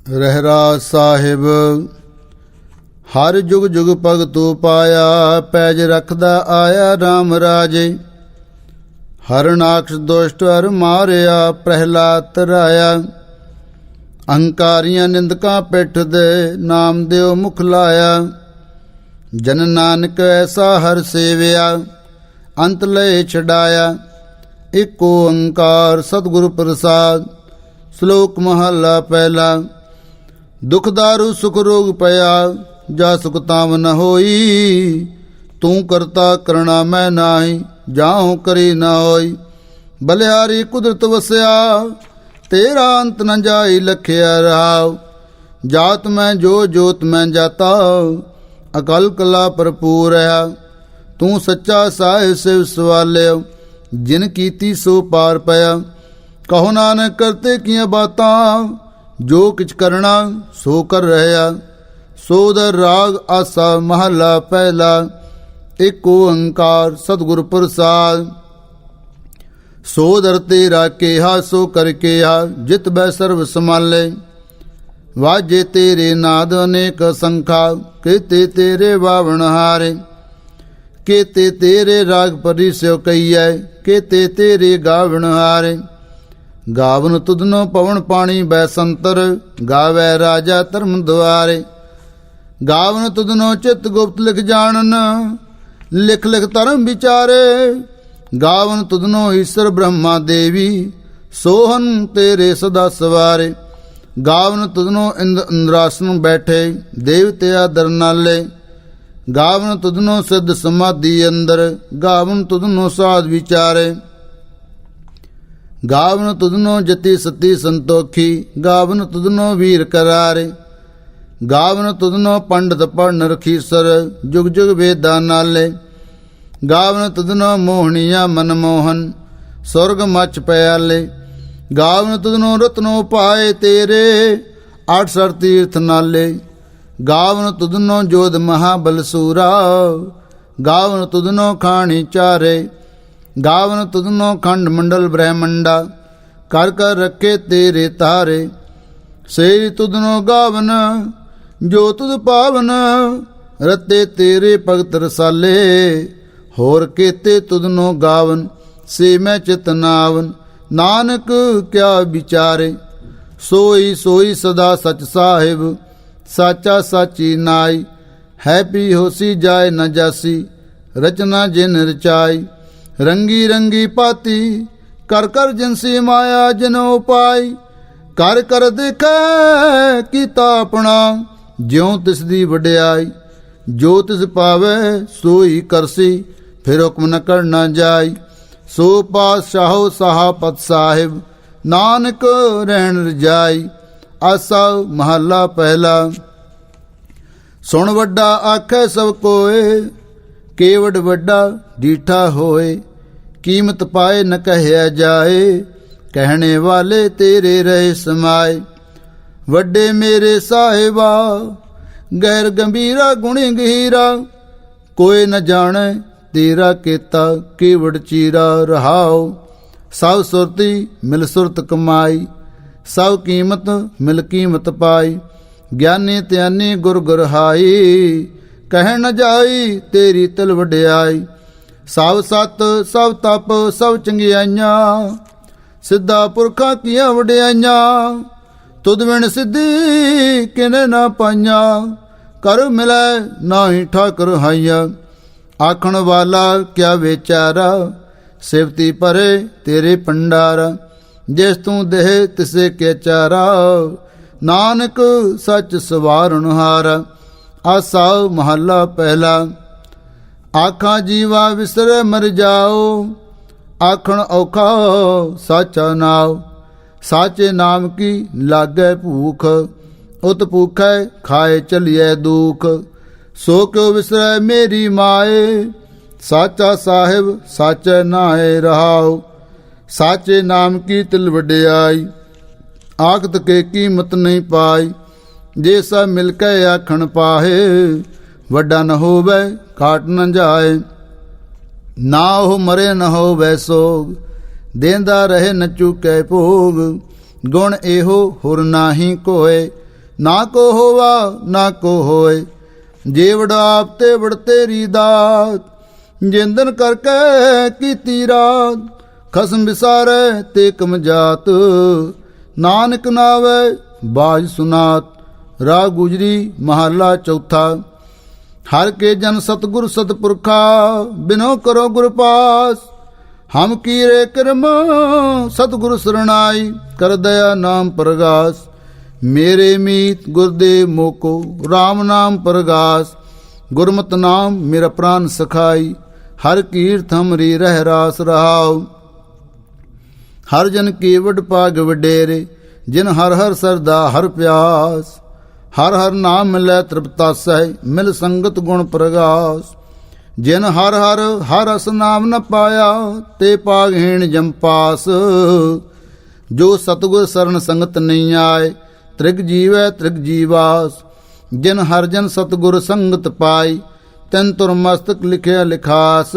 ਰਹਿਰਾਸ ਸਾਹਿਬ। ਹਰ ਜੁਗ ਜੁਗ ਭਗਤੂ ਪਾਇਆ, ਪੈਜ ਰਖਦਾ ਆਇਆ RAM ਰਾਜੇ। ਹਰਨਾਕਸ਼ ਦੁਸ਼ਟ ਹਰ ਮਾਰਿਆ, ਪ੍ਰਹਿਲਾਦ ਤਰਾਇਆ। ਅਹੰਕਾਰੀਆਂ ਨਿੰਦਕਾਂ ਪਿੱਠ ਦੇ, ਨਾਮ ਦਿਓ ਮੁਖ ਲਾਇਆ। ਜਨ ਨਾਨਕ ਐਸਾ ਹਰ ਸੇਵਿਆ, ਅੰਤ ਲਏ ਛਡਾਇਆ। ਇਕ ਓੰਕਾਰ ਸਤਿਗੁਰ ਪ੍ਰਸਾਦ। ਸ਼ਲੋਕ ਮਹਲਾ ਪਹਿਲਾ। ਦੁਖ ਦਾਰੂ ਸੁਖ ਰੋਗ ਪਿਆ, ਜਾ ਸੁਖ ਤਾਮ ਨ ਹੋਈ। ਤੂੰ ਕਰਤਾ ਕਰਣਾ ਮੈਂ ਨਾਹੀ, ਜਾਉ ਕਰੀ ਨ ਹੋਈ। ਬਲਿਹਾਰੀ ਕੁਦਰਤ ਵਸਿਆ, ਤੇਰਾ ਅੰਤ ਨ ਜਾਈ ਲਖਿਆ ਰਾਵ। ਜਾਤ ਮੈਂ ਜੋ ਜੋਤ ਮੈਂ ਜਾਤਾ, ਅਕਲ ਕਲਾ ਭਰਪੂਰ ਹੈ। ਤੂੰ ਸੱਚਾ ਸਾਹਿਬ ਸਿਵ ਸਵਾਲਿਓ, ਜਿਨ ਕੀਤੀ ਸੋ ਪਾਰ ਪਿਆ। ਕਹੋ ਨਾਨਕ ਕਰਤੇ ਕੀਆਂ ਬਾਤਾਂ, ਜੋ ਕਿਛ ਕਰਨਾ ਸੋ ਕਰ ਰਹਿਆ। ਸੋਦਰ ਰਾਗ ਆਸਾ ਮਹਲਾ ਪਹਿਲਾ। ਇਕ ਓੰਕਾਰ ਸਤਿਗੁਰ ਪ੍ਰਸਾਦ। ਸੋਦਰ ਤੇਰਾ ਕੇਹਾ ਸੋ ਕਰ ਕੇਹਾ, ਜਿਤ ਬੈ ਸਰਬ ਸਮਾਲੇ। ਵਾਜੇ ਤੇਰੇ ਨਾਦ ਅਨੇਕ ਸੰਖਾ, ਕੀਤੇ ਤੇਰੇ ਵਾਵਣ ਹਾਰੇ। ਕੀਤੇ ਤੇਰੇ ਰਾਗ ਪਰਿਸਿਓ ਕਈਐ, ਕੀਤੇ ਤੇਰੇ ਗਾਵਣ ਹਾਰੇ। ਗਾਵਨ ਤੁਧਨੋ ਪਵਨ ਪਾਣੀ ਬੈ ਸੰਤਰ, ਗਾਵੈ ਰਾਜਾ ਧਰਮ ਦੁਆਰੇ। ਗਾਵਨ ਤੁਧਨੋ ਚਿਤ ਗੁਪਤ ਲਿਖ ਜਾਣਨ, ਲਿਖ ਲਿਖ ਧਰਮ ਵਿਚਾਰੇ। ਗਾਵਨ ਤੁਧਨੋ ਈਸ਼ਰ ਬ੍ਰਹਮਾ ਦੇਵੀ, ਸੋਹਨ ਤੇਰੇ ਸਦਾ ਸਵਾਰੇ। ਗਾਵਨ ਤੁਧਨੋ ਇੰਦਰਾਸਨ ਬੈਠੇ, ਦੇਵਤਿਆ ਦਰ ਨਾਲੇ। ਗਾਵਨ ਤੁਧਨੋ ਸਿੱਧ ਸਮਾਧੀ ਅੰਦਰ, ਗਾਵਨ ਤੁਧਨੋ ਸਾਧ ਵਿਚਾਰੇ। ਗਾਵਨ ਤੁਧਨੋ ਜਤੀ ਸਤੀ ਸੰਤੋਖੀ, ਗਾਵਨ ਤੁਧਨੋ ਵੀਰ ਕਰਾਰੇ। ਗਾਵਨ ਤੁਧਨੋ ਪੰਡਤ ਪੜਨ ਰਖੀਸਰ, ਜੁਗ ਜੁਗ ਵੇਦਾਂ ਨਾਲੇ। ਗਾਵਨ ਤੁਧਨੋ ਮੋਹਣੀਆਂ ਮਨਮੋਹਨ, ਸੁਰਗ ਮਚ ਪਿਆਲੇ। ਗਾਵਨ ਤੁਧਨੋ ਰਤਨੋ ਪਾਏ ਤੇਰੇ, 68 ਤੀਰਥ ਨਾਲੇ। ਗਾਵਨ ਤੁਧਨੋ ਜੋਧ ਮਹਾਬਲ ਸੂਰਾ, ਗਾਵਨ ਤੁਧਨੋ ਖਾਣੀ ਚਾਰੇ। ਗਾਵਨ ਤੁਧਨੋ ਖੰਡ ਮੰਡਲ ਬ੍ਰਹਮੰਡਾ, ਕਰ ਕਰ ਰੱਖੇ ਤੇਰੇ ਤਾਰੇ। ਸੇ ਤੁਧਨੋ ਗਾਵਨ ਜੋ ਤੁਧ ਪਾਵਨ, ਰਤੇ ਤੇਰੇ ਭਗਤ ਰਸਾਲੇ। ਹੋਰ ਕੀਤੇ ਤੁਧਨੋ ਗਾਵਨ, ਸੇ ਮੈਂ ਚਿਤ ਨਾਵਨ। ਨਾਨਕ ਕਿਆ ਵਿਚਾਰੇ, ਸੋਈ ਸੋਈ ਸਦਾ ਸਚ ਸਾਹਿਬ। ਸਾਚਾ ਸਾਚੀ ਨਾਈ, ਹੈ ਪੀ ਹੋਸੀ ਜਾਏ ਨ ਜਾਸੀ। ਰਚਨਾ ਜਿਨ ਰਚਾਈ, ਰੰਗੀ ਰੰਗੀ ਪਾਤੀ। ਕਰ ਕਰ ਜਿਨਸੀ ਮਾਇਆ ਜਿਨੋ ਪਾਈ। ਕਰ ਕਰ ਦੇਖੈ ਕੀਤਾ ਆਪਣਾ, ਜਿਉ ਤਿਸ ਦੀ ਵਡਿਆਈ। ਜੋ ਤਿਸ ਪਾਵੈ ਸੋਈ ਕਰਸੀ, ਫਿਰ ਹੁਕਮ ਨ ਕਰਨਾ ਜਾਈ। ਸੋ ਪਾਤਸ਼ਾਹੋ ਸਾਹਾਪਤ ਸਾਹਿਬ, ਨਾਨਕ ਰਹਿਣ ਰਜਾਈ। ਆਸਾ ਮਹਲਾ ਪਹਿਲਾ। ਸੁਣ ਵੱਡਾ ਆਖੈ ਸਭ ਕੋਏ, ਕੇਵਡ ਵੱਡਾ ਡੀਠਾ ਹੋਏ। ਕੀਮਤ ਪਾਏ ਨ ਕਹਿਆ ਜਾਏ, ਕਹਿਣੇ ਵਾਲੇ ਤੇਰੇ ਰਹੇ ਸਮਾਏ। ਵੱਡੇ ਮੇਰੇ ਸਾਹਿਬਾ, ਗੈਰ ਗੰਭੀਰਾ ਗੁਣੀ ਗਹੀਰਾ। ਕੋਈ ਨ ਜਾਣੈ ਤੇਰਾ ਕੀਤਾ, ਕੇਵਡ ਚੀਰਾ ਰਹਾਉ। ਸਭ ਸੁਰਤੀ ਮਿਲ ਸੁਰਤ ਕਮਾਈ, ਸਭ ਕੀਮਤ ਮਿਲ ਕੀਮਤ ਪਾਈ। ਗਿਆਨੀ ਧਿਆਨੀ ਗੁਰ ਗੁਰਹਾਈ, ਕਹਿ ਨ ਜਾਈ ਤੇਰੀ ਤਿਲ ਵਡਿਆਈ। ਸਭ ਸਤ ਸਭ ਤਪ ਸਭ ਚੰਗਿਆਈਆਂ, ਸਿੱਧਾ ਪੁਰਖਾਂ ਕੀਆਂ ਵਡਿਆਈਆਂ। ਤੁਧ ਬਿਨ ਸਿੱਧੀ ਕਿਨੇ ਨਾ ਪਾਈਆਂ, ਕਰ ਮਿਲੈ ਨਾਹੀ ਠਾਕੁਰ ਹਾਈਆ। ਆਖਣ ਵਾਲਾ ਕਿਆ ਵਿਚਾਰਾ, ਸਿਵਤੀ ਪਰੇ ਤੇਰੇ ਭੰਡਾਰਾ। ਜਿਸ ਤੂੰ ਦੇਹ ਤਿਸੇ ਕੇ ਚਾਰਾ, ਨਾਨਕ ਸੱਚ ਸਵਾਰਨ ਹਾਰਾ। ਆਸਾ ਮਹਲਾ ਪਹਿਲਾ। ਆਖਾਂ ਜੀਵਾ ਵਿਸਰੇ ਮਰ ਜਾਓ, ਆਖਣ ਔਖਾ ਸਾਚਾ ਨਾਉ। ਸਾਚੇ ਨਾਮ ਕੀ ਲਾਗੈ ਭੂਖ, ਉਤ ਭੂਖੈ ਖਾਏ ਚਲੀਐ ਦੁਖ। ਸੋ ਕਿਉ ਵਿਸਰੈ ਮੇਰੀ ਮਾਏ, ਸਾਚਾ ਸਾਹਿਬ ਸਾਚੈ ਨਾਏ ਰਹਾਉ। ਸਾਚੇ ਨਾਮ ਕੀ ਤਿਲ ਵਡਿਆਈ, ਆਖਤ ਕੇ ਕੀਮਤ ਨਹੀਂ ਪਾਈ। ਜੇ ਸਭ ਮਿਲ ਕੇ ਆਖਣ ਪਾਹੇ, ਵੱਡਾ ਨ ਹੋਵੇ ਘਾਟ ਨ ਜਾਏ। ਨਾ ਉਹ ਮਰੇ ਨ ਹੋਵੇ ਸੋਗ, ਦੇਂਦਾ ਰਹੇ ਨ ਚੁਕੈ ਭੋਗ। ਗੁਣ ਇਹੋ ਹੁਰ ਨਾਹੀ ਕੋਏ, ਨਾ ਕੋ ਹੋਵਾ ਨਾ ਕੋ ਹੋਏ। ਜੇਵੜ ਆਪ ਤੇ ਵੜ ਤੇਰੀ ਦਾਤ, ਜਿੰਦਨ ਕਰਕੇ ਕੀਤੀ ਰਾਤ। ਖਸਮ ਵਿਸਾਰੈ ਤੇ ਕਮ ਜਾਤ, ਨਾਨਕ ਨਾਵੈ ਬਾਜ ਸੁਨਾਤ। ਰਾਗ ਗੁਜਰੀ ਮਹੱਲਾ ਚੌਥਾ। ਹਰ ਕੇ ਜਨ ਸਤਿਗੁਰ ਸਤਿਪੁਰਖਾ, ਬਿਨੋ ਕਰੋ ਗੁਰ ਪਾਸ। ਹਮ ਕੀਰੇ ਕਰਮ ਸਤਿਗੁਰ ਸਰਣਾਈ, ਕਰ ਦਇਆ ਨਾਮ ਪ੍ਰਗਾਸ। ਮੇਰੇ ਮੀਤ ਗੁਰਦੇਵ ਮੋਕੋ, ਰਾਮ ਨਾਮ ਪ੍ਰਗਾਸ। ਗੁਰਮਤਿ ਨਾਮ ਮੇਰਾ ਪ੍ਰਾਨ ਸਖਾਈ, ਹਰ ਕੀਰਤ ਹਮਰੀ ਰਹਿ ਰਾਸ ਰਹਾਉ। ਹਰ ਜਨ ਕੀ ਵਡ ਭਾਗ ਵਡੇਰੇ, ਜਿਨ ਹਰ ਹਰ ਸਰਦਾ ਹਰ ਪਿਆਸ। ਹਰ ਹਰ ਨਾਮ ਮਿਲੈ ਤ੍ਰਿਪਤਾਸੈ, ਮਿਲ ਸੰਗਤ ਗੁਣ ਪ੍ਰਗਾਸ। ਜਿਨ ਹਰ ਹਰ ਹਰ ਰਸ ਨਾਮ ਨ ਪਾਇਆ, ਤੇ ਭਾਗਹੀਣ ਜੰਪਾਸ। ਜੋ ਸਤਿਗੁਰ ਸਰਣ ਸੰਗਤ ਨਹੀਂ ਆਏ, ਤ੍ਰਿਗ ਜੀਵੈ ਤ੍ਰਿਗ ਜੀਵਾਸ। ਜਿਨ ਹਰ ਜਨ ਸਤਿਗੁਰ ਸੰਗਤ ਪਾਈ, ਤਿਨ ਤੁਰ ਮਸਤਕ ਲਿਖਿਆ ਲਿਖਾਸ।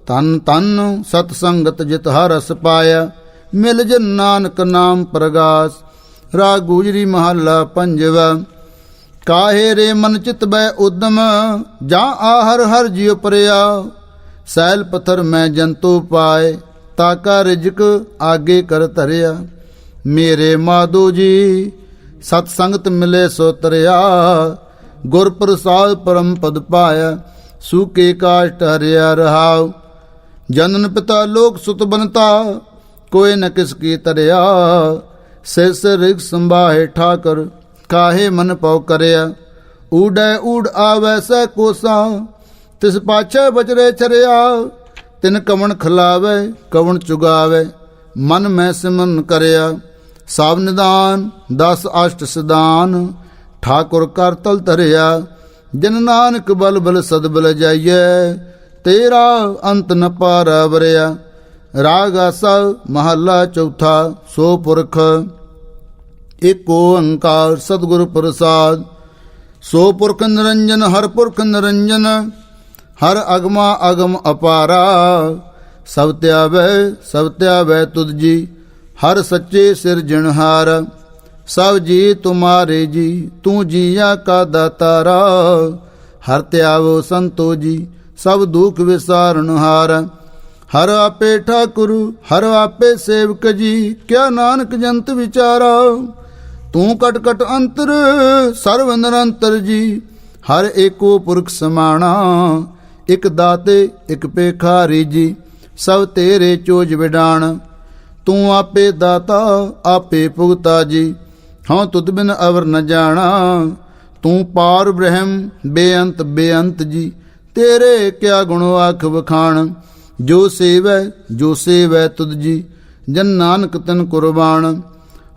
ਤਨ ਤਨ ਸਤ ਸੰਗਤ ਜਿਤ ਹਰ ਰਸ ਪਾਇਆ, ਮਿਲ ਜਨ ਨਾਨਕ ਨਾਮ ਪ੍ਰਗਾਸ। ਰਾਗ ਗੁਜਰੀ ਮਹੱਲਾ ਪੰਜਵਾ। ਕਾਹੇ ਰੇ ਮਨ ਚਿਤ ਬੈ ਉਦਮ, ਜਾਂ ਆਹਰ ਹਰ ਜਿਉ ਪਰਿਆ। ਸੈਲ ਪਥਰ ਮੈਂ ਜੰਤੂ ਪਾਏ, ਤਾਕਾ ਰਿਜਕ ਆਗੇ ਕਰ ਧਰਿਆ। ਮੇਰੇ ਮਾਧੋ ਜੀ ਸਤ ਸੰਗਤ ਮਿਲੇ ਸੋ ਤਰਿਆ, ਗੁਰ ਪ੍ਰਸਾਦ ਪਰਮ ਪਦ ਪਾਇਆ। ਸੂਕੇ ਕਾਸ਼ਟ ਹਰਿਆ ਰਹਾਉ, ਜਨਨ ਪਿਤਾ ਲੋਕ ਸੁਤ ਬਨਤਾ। ਕੋਈ ਨ ਕਿਸ ਕੀ ਤਰਿਆ, ਸਿਰ ਸਿਰ ਰਿਗ ਸੰਭਾਹੇ ਠਾਕਰ। ਕਾਹੇ ਮਨ ਪਉ ਕਰਿਆ, ਊਡੈ ਊਡ ਆਵੈ ਸੈ ਕੋਸਾ। ਤਿਸ ਪਾਛੈ ਬਚਰੇ ਚਰਿਆ, ਤਿਨ ਕਵਣ ਖਿਲਾਵੈ ਕਵਣ ਚੁਗਾਵੈ। ਮਨ ਮੈਂ ਸਿਮਰਨ ਕਰਿਆ, ਸਭ ਨਿਦਾਨ 10 ਅਸ਼ਟ ਸਿਦਾਨ। ਠਾਕੁਰ ਕਰ ਤਲ ਧਰਿਆ, ਜਨ ਨਾਨਕ ਬਲ ਬਲ ਸਦਬਲ ਜਾਈਐ। ਤੇਰਾ ਅੰਤ ਨ ਪਾਰਾ ਵਰਿਆ। ਰਾਗ ਆਸਾ ਮਹੱਲਾ ਚੌਥਾ। ਸੋ ਪੁਰਖ ਏਕ ਓੰਕਾਰ ਸਤਿਗੁਰ ਪ੍ਰਸਾਦ। ਸੋ ਪੁਰਖ ਨਿਰੰਜਨ ਹਰ ਪੁਰਖ ਨਿਰੰਜਨ, ਹਰ ਅਗਮਾ ਅਗਮ ਅਪਾਰਾ। ਸਭ ਧਿਆਵੈ ਤੁਧ ਜੀ, ਹਰ ਸੱਚੇ ਸਿਰਜਣਹਾਰ। ਸਭ ਜੀ ਤੁਮਾਰੇ ਜੀ, ਤੂੰ ਜੀਆ ਕਾ ਦਾਤਾਰਾ। ਹਰ ਧਿਆਵੋ ਸੰਤੋ ਜੀ, ਸਭ ਦੁਖ ਵਿਸਾਰਨਹਾਰ। ਹਰ ਆਪੇ ਠਾਕੁਰ ਹਰ ਆਪੇ ਸੇਵਕ ਜੀ, ਕਿਆ ਨਾਨਕ ਜੰਤ ਵਿਚਾਰਾ। ਤੂੰ ਕਟ ਕਟ ਅੰਤਰ ਸਰਵ ਨਿਰੰਤਰ ਜੀ, ਹਰ ਏਕੋ ਪੁਰਖ ਸਮਾਣਾ। ਇਕ ਦਾਤੇ ਇਕ ਭੇਖਾਰੀ ਜੀ, ਸਭ ਤੇਰੇ ਚੋਜ ਵਿਡਾਣ। ਤੂੰ ਆਪੇ ਦਾਤਾ ਆਪੇ ਭੁਗਤਾ ਜੀ, ਹਾਂ ਤੁਧ ਬਿਨ ਅਵਰ ਨ ਜਾਣਾ। ਤੂੰ ਪਾਰ ਬ੍ਰਹਮ ਬੇਅੰਤ ਬੇਅੰਤ ਜੀ, ਤੇਰੇ ਕਿਆ ਗੁਣ ਆਖ ਵਖਾਣ। ਜੋ ਸੇਵੈ ਤੁਧ ਜੀ, ਜਨ ਨਾਨਕ ਤਨ ਕੁਰਬਾਨ।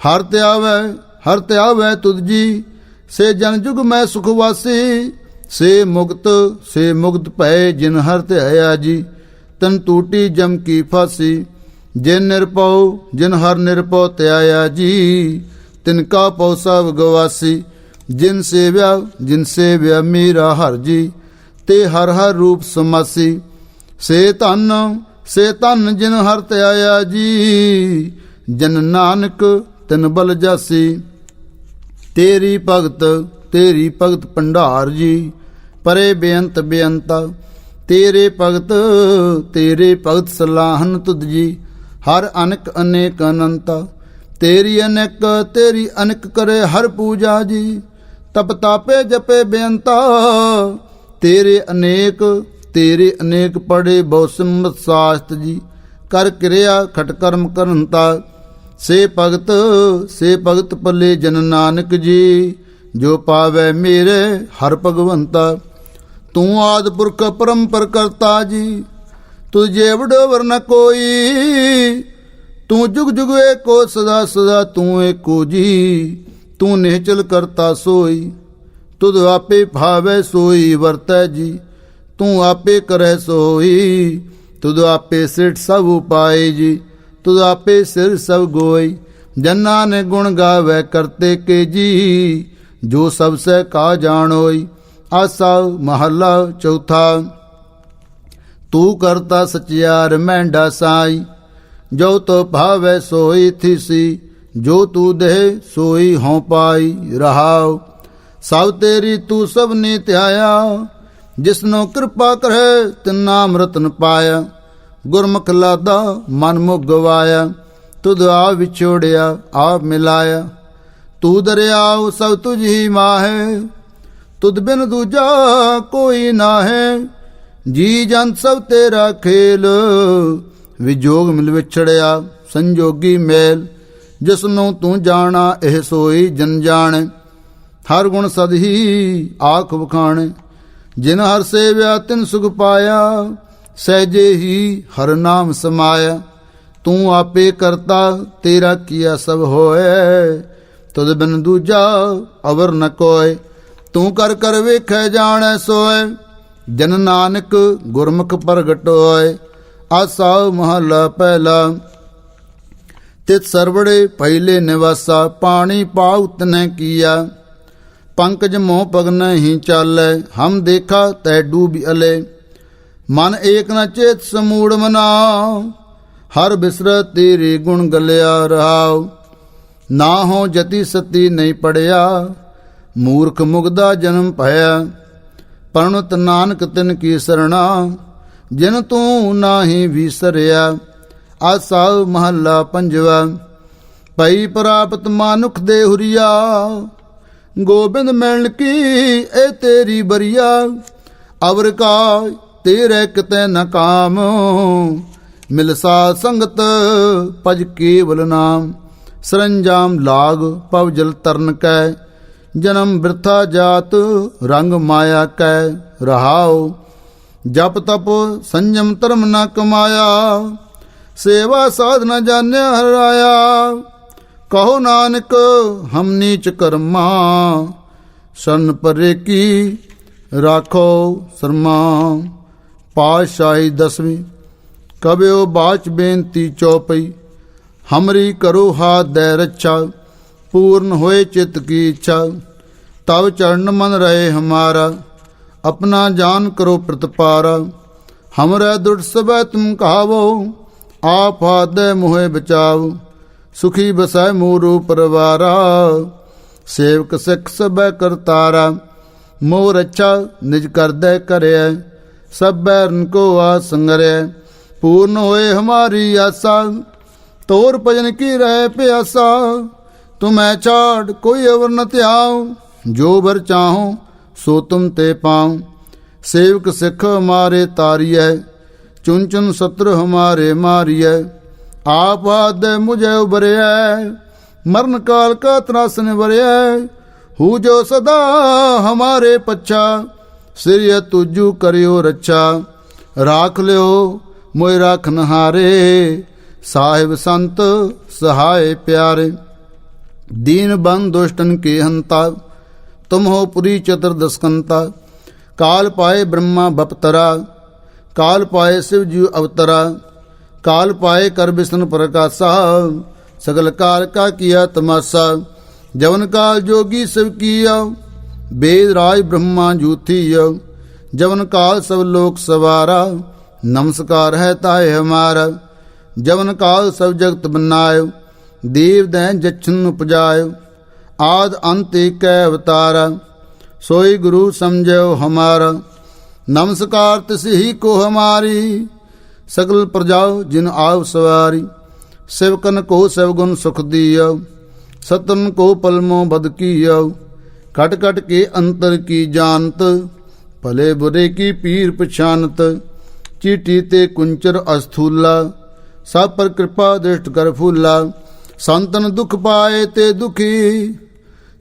ਹਰ ਧਿਆਵੈ ਤੁਧ ਜੀ, ਸੇ ਜਨ ਜੁਗ ਮੈਂ ਸੁਖ ਵਾਸੀ। ਸੇ ਮੁਕਤ ਭਏ ਜਿਨ ਹਰ ਧਿਆਇਆ ਜੀ, ਤਨ ਟੂਟੀ ਜਮ ਕੀ ਫਾਸੀ। ਜਿਨ ਹਰ ਨਿਰਭਉ ਧਿਆਇਆ ਜੀ, ਤਿਨ ਕਾ ਪਉ ਸਭ ਗਵਾਸੀ। ਜਿਨ ਸੇਵਿਆ ਮੇਰਾ ਹਰ ਜੀ, ਤੇ ਹਰ ਹਰ ਰੂਪ ਸਮਾਸੀ। ਸੇ ਧਨ ਜਿਨ ਹਰ ਧਿਆਇਆ ਜੀ, ਜਨ ਨਾਨਕ ਤਿਨ ਬਲ ਜਾਸੀ। ਤੇਰੀ ਭਗਤ ਭੰਡਾਰ ਜੀ, ਪਰੇ ਬੇਅੰਤ ਬੇਅੰਤਾ। ਤੇਰੇ ਭਗਤ ਸਲਾਹਨ ਤੁਧ ਜੀ, ਹਰ ਅਨਕ ਅਨੇਕ ਅਨੰਤਾ। ਤੇਰੀ ਅਨਕ ਕਰੇ ਹਰ ਪੂਜਾ ਜੀ, ਤਪ ਤਾਪੇ ਜਪੇ ਬੇਅੰਤਾ। ਤੇਰੇ ਅਨੇਕ ਪੜੇ ਬਹੁ ਸਿਮਤ ਸਾਸਤ ਜੀ, ਕਰ ਕਿਰਿਆ ਖਟ ਕਰਮ ਕਰਨਤਾ। ਸੇ ਭਗਤ ਪੱਲੇ ਜਨ ਨਾਨਕ ਜੀ, ਜੋ ਪਾਵੈ ਮੇਰੇ ਹਰ ਭਗਵੰਤਾ। ਤੂੰ ਆਦਿ ਪੁਰਖ ਪਰੰਪਰ ਕਰਤਾ ਜੀ, ਤੁ ਜੇਵੜ ਵਰਨ ਕੋਈ। ਤੂੰ ਜੁਗ ਜੁਗ ਏਕੋ ਸਦਾ ਸਦਾ ਤੂੰ ਏਕੋ ਜੀ। ਤੂੰ ਨਿਹਚਲ ਕਰਤਾ ਸੋਈ, ਤੁਧ ਆਪੇ ਭਾਵੈ ਸੋਈ ਵਰਤੈ ਜੀ। ਤੂੰ ਆਪੇ ਕਰੈ ਸੋਈ, ਤੁਧ ਆਪੇ ਸਿਰਠ ਸਭ ਉਪਾਏ ਜੀ। ਤੁਧ ਆਪੇ ਸਿਰ ਸਭ ਗੋਈ, ਜਨਾਂ ਨੇ ਗੁਣ ਗਾਵੈ ਕਰਤੇ ਕੇ ਜੀ। ਜੋ ਸਭ ਸਹਿ ਕਾ ਜਾਣੋਈ। ਆਸਾ ਮਹੱਲਾ ਚੌਥਾ। ਤੂੰ ਕਰਤਾ ਸਚਿਆਰ ਮਹਿੰਡਾ ਸਾਈ, ਜੋ ਤੋ ਭਾਵੈ ਸੋਈ ਥੀਸੀ। जो तू दे सोई हों पाई रहाओ। सब तेरी तू सब ने त्याया, जिसनो कृपा करे तिन नाम रतन पाया। गुरमुख लादा मन मुख गवाया, तुद आ विछोड़िया आप मिलाया। तू दरियाओ सब तुझ ही माहे, तुद बिन दूजा कोई ना है। जी जंत सब तेरा खेल, विजोग मिल विछड़िया संजोगी मेल। जिसनों तू जाना एह सोई जन जाने, हर गुण सद ही आख बखाने। जिन हर सेव्या तिन सुख पाया, सहजे ही हर नाम समाया। तू आपे करता तेरा किया सब होए, तुद बिन दूजा अवर न कोय। तू कर कर वेखै जाने सोए, जन नानक गुरमुख प्रगट होए। आसा महला पहला, तित सरवड़े पहले निवासा। पानी पाउ तने किया, पंकज मोह पग नहीं चाले। हम देखा तै डूब अले, मन एक न चेत समूढ़ मना। हर बिसर तेरे गुण गलिया रहाओ। ना हो जति सती नहीं पड़िया, मूर्ख मुगदा जन्म पाया। परणुत नानक तिन की सरणा, जिन तू नाही विसरिया। आसा महला पंजवा, पई प्राप्त मानुख दे हुरिया। गोबिंद मिलन की ए तेरी बरिया। अवर का तेरे किते न काम, मिलसा संगत पज केवल नाम। सरंजाम लाग पव जल तरन कै, जन्म वृथा जात रंग माया कै रहाओ। जप तप संयम धर्म न कमाया, सेवा साध न जान्या हराया। कहो नानक हम नीच कर्मा, शरण परे की राखो शर्मा। पातशाही दसवीं। कब्यो बाच बेनती चौपई, हमरी करो हाथ दे रक्षा। पूर्ण होए चित्त की इच्छा, तब चरण मन रहे हमारा। अपना जान करो प्रतिपारा, हमरे दुष्ट सब तुम कहावो। आप हाथ दे मुहे बचाओ, सुखी बसै मोरू परवारा। सेवक सिख सब करतारा, मोर अच्छा निज कर दे करे। सब बैरन को आसंगरे, पूर्ण होए हमारी आशा। तोर भजन की रहे प्यासा, तुम्हें छाड़ कोई अवर न त्याओ। जो भर चाहो सो तुम ते पाऊं। सेवक सिख हमारे तारिय, चुन चुन शत्रु हमारे मारिय। आप हाथ मुझे उबरे, मरण काल का त्रासन वरे। हु जो सदा हमारे पच्छा, सिर तुझू करियो रक्षा। राख लियो मोय राखन हारे, साहिब संत सहाय प्यारे। दीन बंद दुष्टन के हंता, तुम हो पुरी चतुर्दशकंता। काल पाए ब्रह्मा बपतरा, काल पाए शिव जी अवतरा। काल पाए कर विष्णु प्रकाशा, सगल काल का किया तमाशा। जवन काल जोगी शिव किया, वेद राज ब्रह्मा जूथिया। जवन काल सब लोक सवारा, नमस्कार है ताय हमारा। जवन काल सब जगत बनायो, देव दैन जच्छन उपजायो। आद अंत एक अवतारा, सोई गुरु समझो हमारा। नमस्कार तिस ही को हमारी, सकल प्रजाओ जिन आव सवारी। सेवकन को सेवगुण सुख दियो, सतन को पलमो बद कियो। कट कट के अंतर की जानत, भले बुरे की पीर पछानत। चीटी ते कुंचर अस्थूला, सब पर कृपा दृष्ट कर फूला। संतन दुख पाए ते दुखी,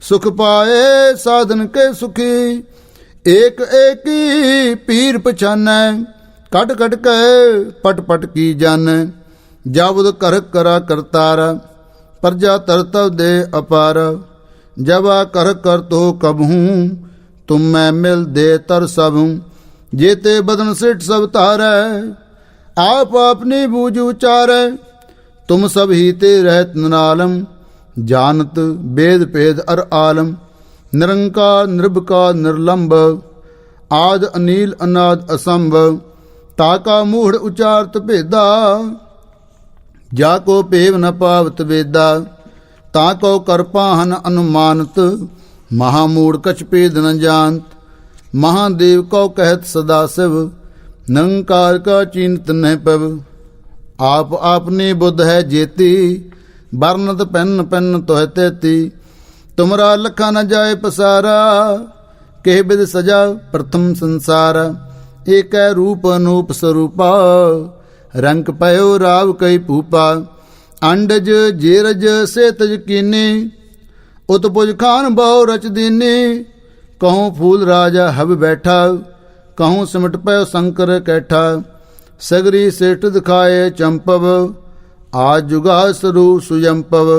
सुख पाए साधन के सुखी। एक एक ही पीर पछानै, कट कट के पट पट की जानै। जाबुद कर करा करतारा, प्रजा तरतव दे अपारा। जबा कर कर तो कबहूँ, तुम मैं मिल दे तर सबहूँ। जेते बदन सिट सब तारै, आप अपनी बूझ उचारै। तुम सब ही ते रहत नालम, जानत वेद भेद अर आलम। निरंकार निर्विकार निर्लंब, आद अनील अनाद असंभ। ताका मूढ़ उचारत भेदा, जाको पेव न पावत वेदा। ताको कर पाहन अनुमानत, महामूढ़ कछ पेद न जानत। महादेव को कहत सदा शिव, निरंकार का चीनत न पव। आप आपने बुद्ध है जेती, बरनत पेन पेन तोह तेती। तुमरा लखा न जाए पसारा, कह बिद सजा प्रथम संसारा। एक रूप अनूप स्वरूपा, रंग पयो राव कई पूपा। अंडज जेरज से तज कीने, उत्पुज खान बहु रच दीने। कहूँ फूल राजा हब बैठा, कहूँ सिमट पयो शंकर कैठा। सगरी सेठ दिखाए चंपव, आज जुगा सरू सुयंपव।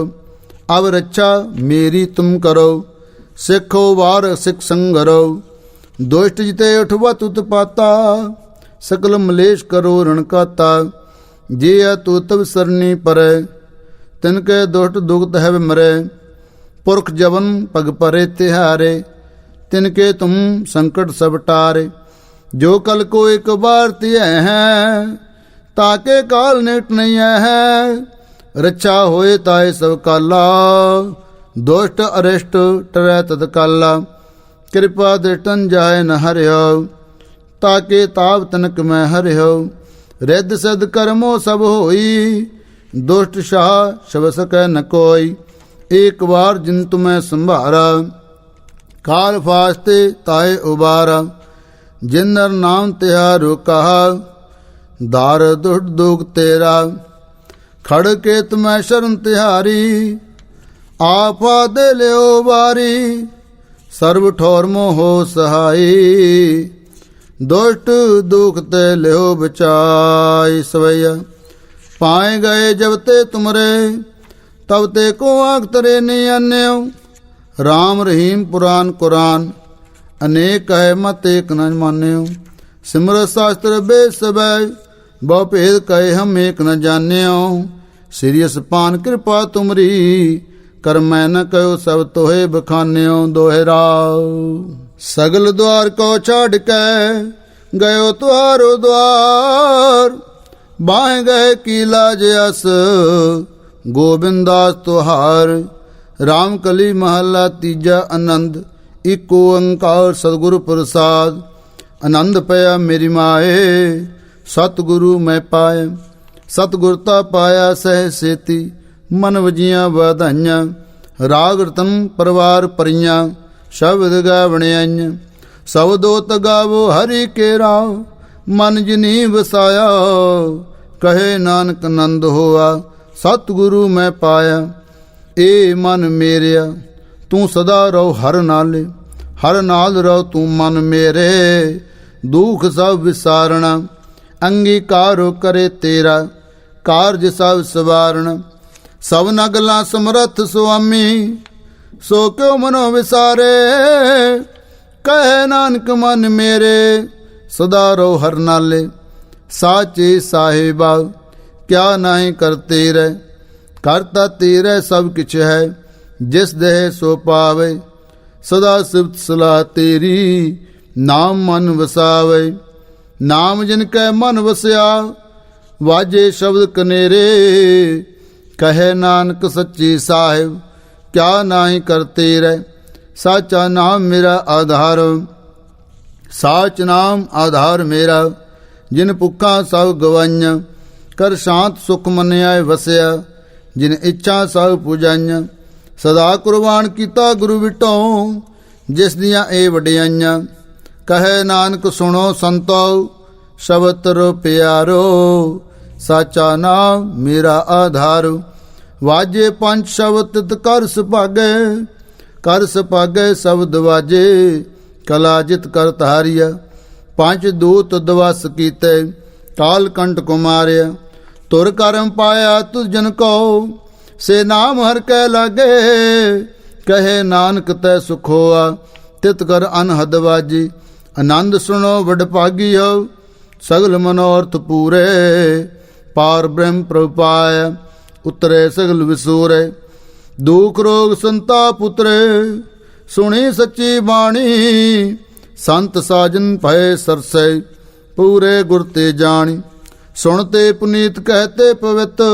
अब रक्षा मेरी तुम करो, सिखो वार सिख संगरो। दुष्ट जिते उठवत उत्पाता, सकल मलेश करो रण काता। जे तू तब सरनी परे, तिनके दुष्ट दुग्ध है मरे। पुरख जवन पग परे तिहारे, तिनके तुम संकट सब टारे। जो कल को एक बार तिय है, ताके काल नेट नहीं है। रक्षा होए ताए सब काला, दुष्ट अरिष्ट टरै तत्काला। कृपा दृष्टन जाय न हरियो, ताके ताप तनक में हरियो। रिद्ध सिद्ध कर्मो सब होई, दुष्ट शाह शब सकै न कोई। एक बार जिन तुम्हें संभारा, काल फास्ते ताए उबारा। जिन्नर नाम तिहारो कहा, दार दुष्ट दुख तेरा। खड़ के तुम्हें शरण तिहारी, आपा दे ले बारी। सर्व ठोर मोहो सहाई, दुष्ट दुख ते ले बचाई। सवैया पाए गए जब ते तुमरे, तब ते को आंख तरे नहीं अन्यो। राम रहीम पुराण कुरान, अनेक है मत एक न मान्यो। सिमर शास्त्र बेद सबै, बहु भेद कहे हम एक न जान्यो। सीरियस पान कृपा तुमरी, कर मैं न कहो सब तोहे बखान्यो। दोहराओ सगल द्वार को छाड़ के, गयो तुहारो द्वार। बाएं गए कीला जयस, गोविंदास तुहार। राम कली महला तीजा आनंद, इको ओंकार सतगुरु प्रसाद। आनंद पया मेरी माए, सतगुरु मैं पाए। सतगुरता पाया सह सेती, मन वजिया बधाइयां। राग रतन परिवार परियां, शब्द गावणे आइयां। सब दोत गावो हरि के राव, मन जिनी वसाया। कहे नानक नंद होआ, सतगुरु मैं पाया। ए मन मेरिया तू सदा रहो हर नाले, हर नाल रहो तू मन मेरे। दुख सब विसारणा, अंगीकारो करे तेरा। कारज सब सवारण, सब नगला समरथ स्वामी। सो क्यों मनो विसारे, कहे नानक मन मेरे। सदा रहो हर नाले, साचे साहिबा। क्या नहीं करते रह, करता तेरे सब किछ है। जिस देह सो पावे, सदा सिफ्त सलाह तेरी। नाम मन वसावे, नाम जिनके मन वसया। वाजे शब्द कनेरे, कहे नानक सच्ची साहिब। क्या नहीं करते रह, साचा नाम मेरा आधार। साच नाम आधार मेरा, जिन भुखा सब गवाइयां। कर शांत सुख मनिया वसया, जिन इच्छा सब पूजाइयां। सदा कुर्बान कीता गुरु विटों, जिस दियां ए वडियाइयां। कहे नानक सुनो संतो, शब्द रो प्यारो। साचा नाम मेरा आधार। वाजे पंच शब्द तित कर सुभागे, कर सुभागे शब्द वाजे। कला जित कर तारिया, पांच दूत दवस कीते। काल कंठ को मारिया, तुर करम पाया तुझ जन को। से नाम हर कै लागे, कहे नानक तै सुख होआ। तित कर अनहद वाजी, आनंद सुनो वड भागी हो। सगल मनोरथ पूरे, पार ब्रह्म प्रभु पाया। उतरे सगल विसूरे, दुख रोग संताप उतरे। सुनी सच्ची बाणी, संत साजन भय सरसे। पूरे गुर ते जानी, सुनते पुनीत कहते पवित्र।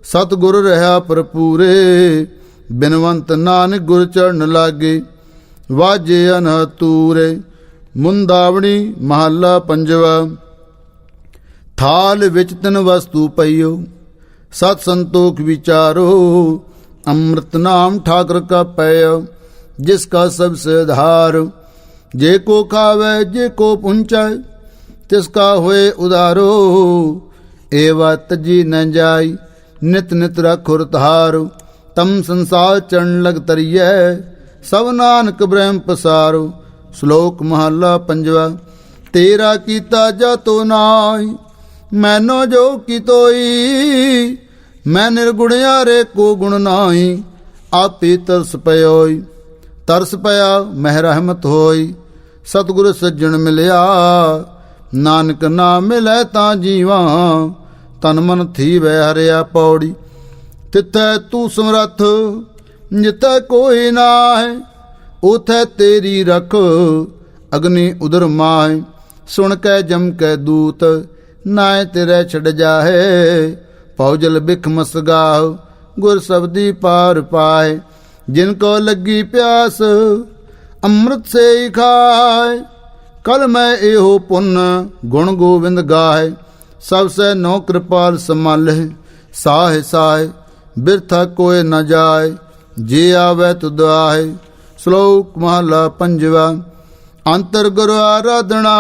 सतगुर रहा पर पूरे, ਬਿਨਵੰਤ ਨਾਨਕ ਗੁਰ ਚਰਨ ਲਾਗੇ। ਵਾਜੇ ਅਨਹਤੂਰੇ ਮੁੰਦਾਵਣੀ ਮਹੱਲਾ ਪੰਜਵਾ। ਥਾਲ ਵਿੱਚ ਤਿਨ ਵਸਤੂ ਪਈਓ ਸਤ ਸੰਤੋਖ ਵਿਚਾਰੋ। ਅੰਮ੍ਰਿਤ ਨਾਮ ਠਾਕਰ ਕਾ ਪੈਓ ਜਿਸ ਕਾ ਸਭ ਸੇ ਆਧਾਰ। ਜੇ ਕੋ ਖਾਵੇ ਜੇ ਕੋ ਪੁੰਚੈ ਤਿਸ ਕਾ ਹੋਏ ਉਦਾਰੋ। ਏਵਾ ਤਜੀ ਨ ਜਾਈ ਨਿਤ ਨਿਤ ਰਖੁਰ ਤਾਰ। ਤਮ ਸੰਸਾਰ ਚਰਨ ਲਗ ਤਰੀਐ ਸਭ ਨਾਨਕ ਬ੍ਰਹਮ ਪਸਾਰੋ। ਸ਼ਲੋਕ ਮਹੱਲਾ ਪੰਜਵਾ। ਤੇਰਾ ਕੀਤਾ ਜਾਤੋ ਨਾਹੀ ਮੈਨੋ ਜੋ ਕੀਤੋਈ। ਮੈਂ ਨਿਰਗੁਣਿਆਰੇ ਕੋ ਗੁਣ ਨਾਹੀ ਆਪੇ ਤਰਸ ਪਇਓਈ। ਤਰਸ ਪਿਆ ਮਹਿ ਰਹਿਮਤ ਹੋਈ ਸਤਿਗੁਰ ਸੱਜਣ ਮਿਲਿਆ। ਨਾਨਕ ਨਾਮ ਮਿਲੈ ਤਾਂ ਜੀਵਾ ਤਨ ਮਨ ਥੀਵੈ ਹਰਿਆ ਪੌੜੀ। ਤਿਥੈ ਤੂੰ ਸਮਰੱਥ ਜਿਥੈ ਕੋਈ ਨਾਹੀ ਉਥੈ ਤੇਰੀ ਰਖ ਅਗਨੀ ਉਦਰ ਮਾਹਿ। ਸੁਣ ਕੈ ਜਮ ਕੈ ਦੂਤ ਨਾਇ ਤੇਰੇ ਛੱਡ ਜਾਹੇ। ਪਉਜਲ ਬਿਖ ਮਸਗਾਹ ਗੁਰ ਸਬਦੀ ਪਾਰ ਪਾਏ। ਜਿਨ ਕੋ ਲੱਗੀ ਪਿਆਸ ਅੰਮ੍ਰਿਤ ਸੇ ਖਾਏ। ਕਲ ਮੈਂ ਇਹੋ ਪੁੰਨ ਗੁਣ ਗੋਵਿੰਦ ਗਾਏ। ਸਭ ਸੇ ਨੋ ਕਿਰਪਾਲ ਸੰਭਾਲੇ ਸਾਹੇ ਸਾਹੇ ਬਿਰਥਾ ਕੋਇ ਨ ਜਾਏ। ਜੇ ਆਵੈ ਤੁਧ ਆਏ। ਸ਼ਲੋਕ ਮਹਲਾ ਪੰਜਵਾ। ਅੰਤਰ ਗੁਰ ਆਰਾਧਨਾ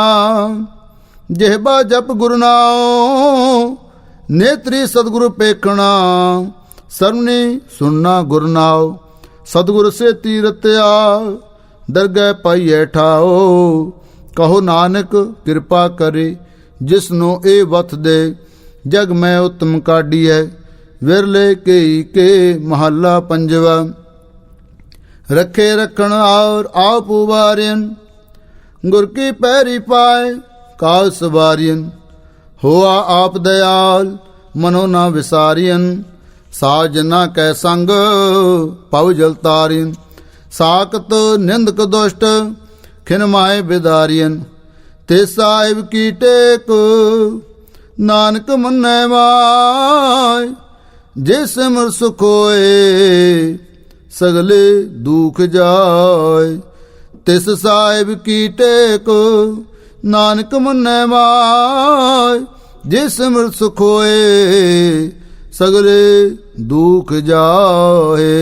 ਜਿਹਬਾ ਜਪ ਗੁਰ ਨਾਉ। ਨੇਤਰੀ ਸਤਿਗੁਰ ਪੇਖਣਾ ਸਰਵਣੀ ਸੁਣਨਾ ਗੁਰ ਨਾਉ। ਸਤਿਗੁਰ ਸੇ ਤੀਰਤਿਆ ਦਰਗਹਿ ਪਾਈਐ ਠਾਓ। ਕਹੋ ਨਾਨਕ ਕਿਰਪਾ ਕਰੇ ਜਿਸ ਨੂੰ ਇਹ ਵਤ ਦੇ। ਜਗ ਮੈਂ ਉਤਮ ਕਾਢੀਐ ਵਿਰਲੇ ਕੇਈ ਕੇ। ਮਹੱਲਾ ਪੰਜਵਾ। ਰੱਖੇ ਰੱਖਣ ਔਰ ਆਪ ਉਬਾਰਿਨ ਗੁਰ ਕੀ ਪੈਰੀ ਪਾਏ ਕਾਲ ਸਵਾਰਿਨ। ਹੋਆ ਆਪ ਦਇਆਲ ਮਨੋ ਨਾ ਵਿਸਾਰਿਨ। ਸਾਜ ਨਾ ਕੈ ਸੰਗ ਪਉ ਜਲ ਤਾਰਿਨ। ਸਾਕਤ ਨਿੰਦਕ ਦੁਸ਼ਟ ਖਿਨ ਮਾਏ ਬਿਦਾਰਿਨ। ਤੇ ਸਾਹਿਬ ਕੀ ਟੇਕ ਨਾਨਕ ਮੰਨੈ ਮਾਇ। ਜੇ ਸਿਮਰ ਸੁਖ ਹੋਏ ਸਗਲੇ ਦੁਖ ਜਾਏ। ਤਿਸ ਸਾਹਿਬ ਕੀ ਟੇਕ ਨਾਨਕ ਮੰਨੈ ਮਾਇ। ਜੇ ਸਿਮਰ ਸੁਖ ਹੋਏ ਸਗਲੇ ਦੁਖ ਜਾਏ।